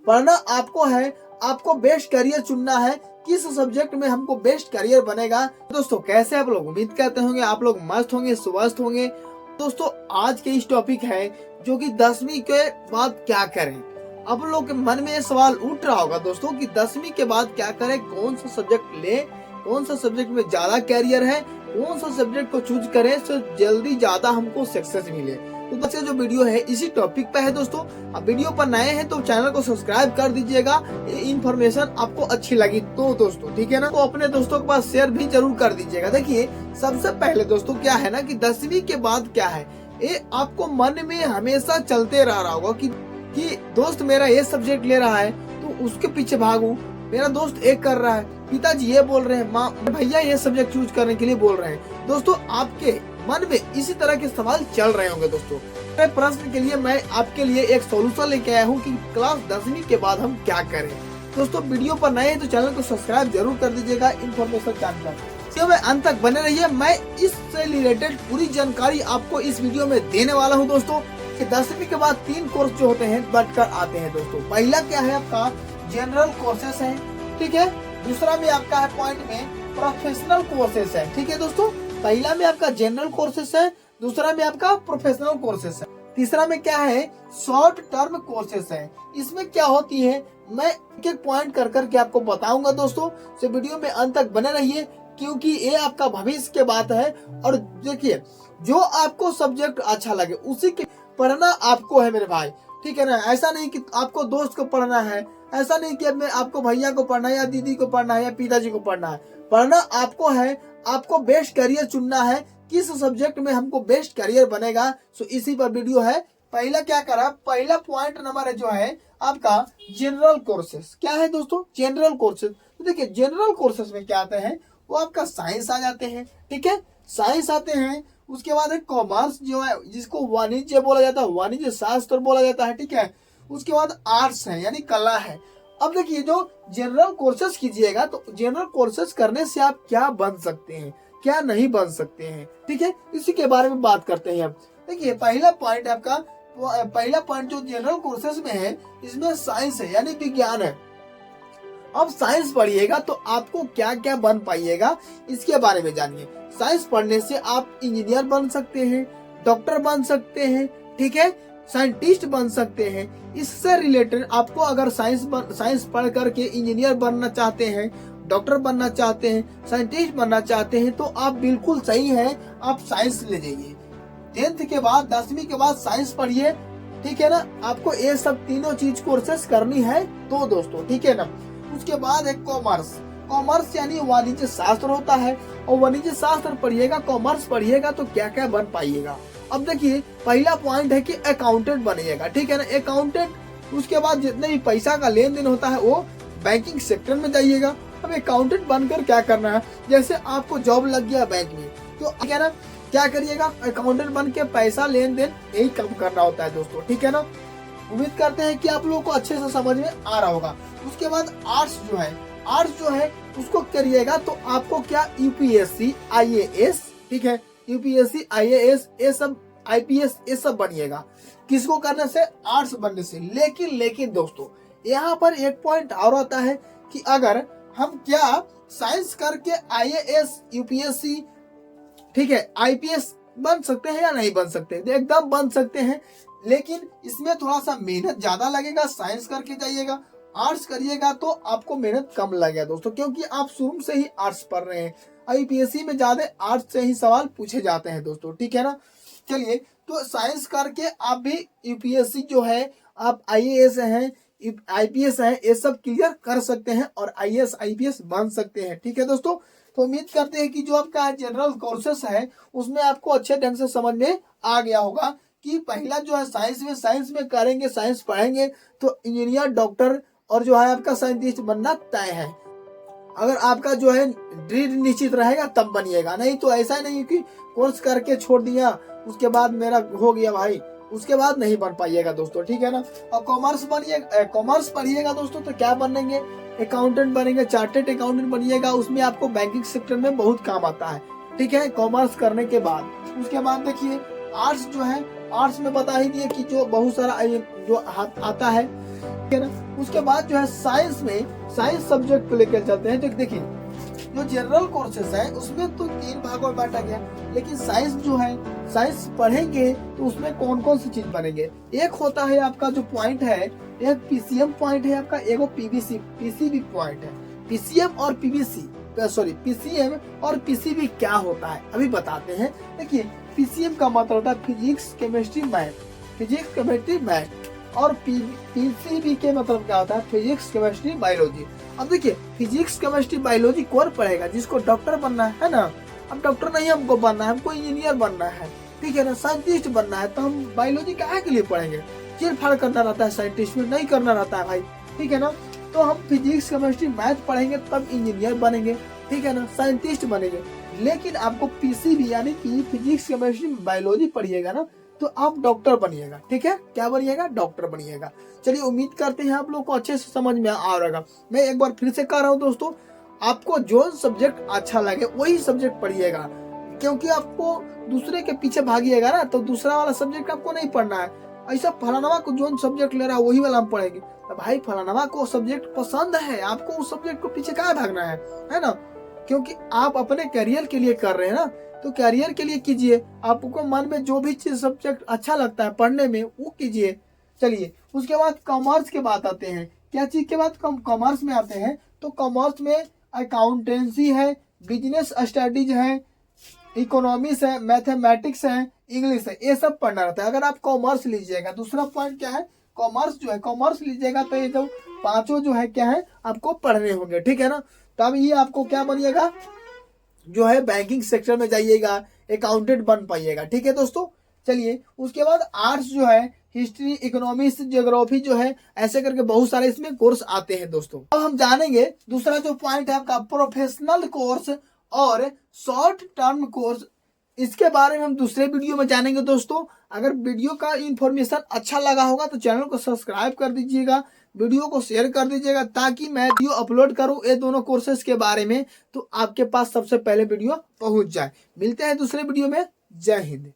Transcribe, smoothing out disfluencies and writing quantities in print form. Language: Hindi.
पढ़ना आपको है, आपको बेस्ट करियर चुनना है, किस सब्जेक्ट में हमको बेस्ट करियर बनेगा। दोस्तों कैसे आप लोग, उम्मीद करते होंगे आप लोग मस्त होंगे, स्वस्थ होंगे। दोस्तों आज के इस टॉपिक है जो कि 10वीं के बाद क्या करें। अब लोग के मन में ये सवाल उठ रहा होगा दोस्तों कि 10वीं के बाद क्या करें, कौन सा सब्जेक्ट ले, कौन सा सब्जेक्ट में ज्यादा कैरियर है, कौन सा सब्जेक्ट को चूज करें तो जल्दी ज्यादा हमको सक्सेस मिले। तो बच्चे जो वीडियो है इसी टॉपिक पे है दोस्तों। अब वीडियो पर नए हैं तो चैनल को सब्सक्राइब कर दीजिएगा, ये इन्फॉर्मेशन आपको अच्छी लगी तो दोस्तों, ठीक है ना। तो अपने दोस्तों के पास शेयर भी जरूर कर दीजिएगा। देखिए सबसे पहले दोस्तों क्या है ना कि 10वीं के बाद क्या है, ये आपको मन में हमेशा चलते रह रहा होगा कि दोस्त मेरा ये सब्जेक्ट ले रहा है तो उसके पीछे भागूं, मेरा दोस्त एक कर रहा है, पिताजी ये बोल रहे हैं, माँ भैया ये सब्जेक्ट चूज करने के लिए बोल रहे हैं। दोस्तों आपके मन में इसी तरह के सवाल चल रहे होंगे दोस्तों। मेरे प्रश्न के लिए मैं आपके लिए एक सॉल्यूशन लेके आया हूँ कि क्लास 10वीं के बाद हम क्या करें। दोस्तों वीडियो पर नए हैं तो चैनल को सब्सक्राइब जरूर कर दीजिएगा इन्फॉर्मेशन जानकर में अंत तक बने रहिए। मैं इससे रिलेटेड पूरी जानकारी आपको इस वीडियो में देने वाला हूँ दोस्तों। कि 10वीं के बाद 3 कोर्स जो होते हैं बढ़कर आते हैं दोस्तों। पहला क्या है आपका जनरल कोर्सेस है, ठीक है। दूसरा में आपका है पॉइंट में प्रोफेशनल कोर्सेस है, ठीक है दोस्तों। पहला में आपका जनरल कोर्सेस है, दूसरा में आपका प्रोफेशनल कोर्सेस है, तीसरा में क्या है शॉर्ट टर्म कोर्सेस है। इसमें क्या होती है मैं एक एक पॉइंट कर करके आपको बताऊंगा दोस्तों। तो वीडियो में अंत तक बने रहिए क्योंकि ये आपका भविष्य के बात है। और देखिए जो आपको सब्जेक्ट अच्छा लगे उसी के पढ़ना आपको है मेरे भाई, ठीक है ना। ऐसा नहीं कि आपको दोस्त को पढ़ना है, ऐसा नहीं कि मैं आपको भैया को पढ़ना है या दीदी को पढ़ना है या पिताजी को पढ़ना है। पढ़ना आपको है, आपको बेस्ट करियर चुनना है, किस सब्जेक्ट में हमको बेस्ट करियर बनेगा। सो इसी पर वीडियो है। पहला क्या करा, पहला पॉइंट नंबर है जो है आपका जनरल कोर्सेस। क्या है दोस्तों जनरल कोर्सेस। तो देखिए जनरल कोर्सेस में क्या आते हैं, वो आपका साइंस आ जाते हैं, ठीक है, साइंस आते हैं। उसके बाद एक कॉमर्स जो है जिसको वाणिज्य बोला जाता है, वाणिज्य शास्त्र बोला जाता है, ठीक है। उसके बाद आर्ट्स है यानी कला है। अब देखिए जो जनरल कोर्सेस कीजिएगा तो जनरल कोर्सेस करने से आप क्या बन सकते हैं, क्या नहीं बन सकते हैं, ठीक है, इसी के बारे में बात करते हैं। देखिए पहला पॉइंट आपका, पहला पॉइंट जो जनरल कोर्सेस में है इसमें साइंस है यानी विज्ञान है। अब साइंस पढ़िएगा तो आपको क्या क्या बन पाइएगा इसके बारे में जानिए। साइंस पढ़ने से आप इंजीनियर बन सकते हैं, डॉक्टर बन सकते हैं, ठीक है, साइंटिस्ट बन सकते हैं। इससे रिलेटेड आपको अगर साइंस पढ़ करके इंजीनियर बनना चाहते हैं, डॉक्टर बनना चाहते हैं, साइंटिस्ट बनना चाहते हैं तो आप बिल्कुल सही है, आप साइंस ले जाइए। 10th के बाद 10वीं के बाद साइंस पढ़िए, ठीक है ना। आपको ये सब तीनों चीज कोर्सेस करनी है तो दोस्तों, ठीक है ना। उसके बाद है कॉमर्स। कॉमर्स यानी वाणिज्य शास्त्र होता है और वाणिज्य शास्त्र पढ़िएगा, कॉमर्स पढ़िएगा तो क्या क्या बन पाइएगा। अब देखिए पहला पॉइंट है कि अकाउंटेंट बनिएगा, ठीक है ना, अकाउंटेंट। उसके बाद जितने भी पैसा का लेन देन होता है वो बैंकिंग सेक्टर में जाइएगा। अब अकाउंटेंट बनकर क्या करना है, जैसे आपको जॉब लग गया बैंक में तो क्या ना क्या करिएगा, अकाउंटेंट बन के पैसा लेन देन यही काम करना होता है दोस्तों, ठीक है ना। उम्मीद करते हैं कि आप लोगों को अच्छे से समझ में आ रहा होगा। उसके बाद आर्ट्स जो है उसको करिएगा तो आपको क्या यूपीएससी आईएएस, ठीक है, यूपीएससी आईएएस ये सब आईपीएस ये सब बनिएगा। किसको करने से, आर्ट्स बनने से। लेकिन दोस्तों यहाँ पर एक पॉइंट और आता है कि अगर हम क्या साइंस करके आईएएस यूपीएससी, ठीक है, आईपीएस बन सकते हैं या नहीं बन सकते, एकदम बन सकते हैं। लेकिन इसमें थोड़ा सा मेहनत ज्यादा लगेगा। साइंस करके जाइएगा, आर्ट्स करिएगा तो आपको मेहनत कम लगेगा दोस्तों, क्योंकि आप शुरू से ही आर्ट्स पढ़ रहे हैं। यूपीएससी में ज्यादा आर्ट्स से ही सवाल पूछे जाते हैं दोस्तों, ठीक है ना। चलिए तो साइंस करके आप भी यूपीएससी जो है, आप आईएएस हैं, आईपीएस हैं, ये सब क्लियर कर सकते हैं और आईएएस आईपीएस बन सकते हैं, ठीक है दोस्तों। तो उम्मीद करते हैं कि जो आपका जनरल कोर्सेस है उसमें आपको अच्छे ढंग से समझ में आ गया होगा कि पहला जो है साइंस में करेंगे, साइंस पढ़ेंगे तो इंजीनियर, डॉक्टर और जो है आपका साइंटिस्ट बनना तय है। अगर आपका जो है ड्रीम निश्चित रहेगा तब बनिएगा, नहीं तो ऐसा नहीं कि कोर्स करके छोड़ दिया उसके बाद मेरा हो गया भाई, उसके बाद नहीं बन पाइएगा दोस्तों, ठीक है ना। और कॉमर्स पढ़िएगा दोस्तों तो क्या बनेंगे, अकाउंटेंट बनेंगे, चार्टेड अकाउंटेंट बनिएगा। उसमें आपको बैंकिंग सेक्टर में बहुत काम आता है, ठीक है, कॉमर्स करने के बाद। उसके बाद देखिए आर्ट्स जो है, आर्ट्स में बता ही दिए कि जो बहुत सारा जो आता है, ठीक है ना। उसके बाद जो है साइंस में साइंस सब्जेक्ट को लेकर चलते हैं। तो देखिए जो जनरल कोर्सेस है उसमें तो 3 भागों में बांटा गया, लेकिन साइंस जो है साइंस पढ़ेंगे तो उसमें कौन कौन सी चीज बनेंगे। एक होता है आपका जो पॉइंट है, एक पीसीएम पॉइंट है आपका, एक पीसीबी पॉइंट है। पीसीएम और पीसीएम और पीसीबी क्या होता है अभी बताते हैं। देखिए पीसीएम का मतलब होता है फिजिक्स केमिस्ट्री मैथ, और पीसीबी के मतलब क्या होता है फिजिक्स केमिस्ट्री बायोलॉजी। अब देखिए फिजिक्स केमिस्ट्री बायोलॉजी कौन पढ़ेगा, जिसको डॉक्टर बनना है ना। अब डॉक्टर नहीं हमको बनना है, हमको इंजीनियर बनना है, ठीक है ना, साइंटिस्ट बनना है, तो हम बायोलॉजी काहे के लिए पढ़ेंगे। चीर फाड़ करना रहता है साइंटिस्ट में, नहीं करना रहता है भाई, ठीक है ना। तो हम फिजिक्स केमिस्ट्री मैथ पढ़ेंगे तब इंजीनियर बनेंगे, ठीक है ना, साइंटिस्ट बनेंगे। लेकिन आपको पीसीबी यानी कि फिजिक्स केमिस्ट्री बायोलॉजी पढ़िएगा ना तो आप डॉक्टर बनिएगा, ठीक है। क्या बनिएगा, डॉक्टर बनिएगा। चलिए उम्मीद करते हैं आप लोग को अच्छे से समझ में आ रहेगा। मैं एक बार फिर से कह रहा हूँ दोस्तों, आपको जो सब्जेक्ट अच्छा लगे वही सब्जेक्ट पढ़िएगा, क्योंकि आपको दूसरे के पीछे भागिएगा ना तो दूसरा वाला सब्जेक्ट आपको नहीं पढ़ना है। ऐसा फलानवा को जो सब्जेक्ट ले रहा है वही वाला हम पढ़ेंगे, तो भाई फलानवा को सब्जेक्ट पसंद है, आपको उस सब्जेक्ट को पीछे कहाँ भागना है ना। क्योंकि आप अपने करियर के लिए कर रहे हैं ना, तो करियर के लिए कीजिए। आपको मन में जो भी चीज सब्जेक्ट अच्छा लगता है पढ़ने में वो कीजिए। चलिए उसके बाद कॉमर्स के बात आते हैं। क्या चीज के बाद कॉमर्स में आते हैं, तो कॉमर्स में अकाउंटेंसी है, बिजनेस स्टडीज है, इकोनॉमिक्स है, मैथमेटिक्स है, इंग्लिश है, ये सब पढ़ना रहता है अगर आप कॉमर्स लीजिएगा। दूसरा पॉइंट क्या है, कॉमर्स जो है कॉमर्स लीजिएगा तो ये जो पांचों जो है क्या है आपको पढ़ने होंगे, ठीक है ना। तब ये आपको क्या बनिएगा, जो है बैंकिंग सेक्टर में जाइएगा, अकाउंटेंट बन पाइएगा, ठीक है दोस्तों। चलिए उसके बाद आर्ट्स जो है हिस्ट्री, इकोनॉमिक्स, ज्योग्राफी जो है ऐसे करके बहुत सारे इसमें कोर्स आते हैं दोस्तों। अब हम जानेंगे दूसरा जो पॉइंट है आपका प्रोफेशनल कोर्स और शॉर्ट टर्म कोर्स। इसके बारे में हम दूसरे वीडियो में जानेंगे दोस्तों। अगर वीडियो का इंफॉर्मेशन अच्छा लगा होगा तो चैनल को सब्सक्राइब कर दीजिएगा, वीडियो को शेयर कर दीजिएगा, ताकि मैं वीडियो अपलोड करूं ये दोनों कोर्सेज के बारे में तो आपके पास सबसे पहले वीडियो पहुंच जाए। मिलते हैं दूसरे वीडियो में। जय हिंद।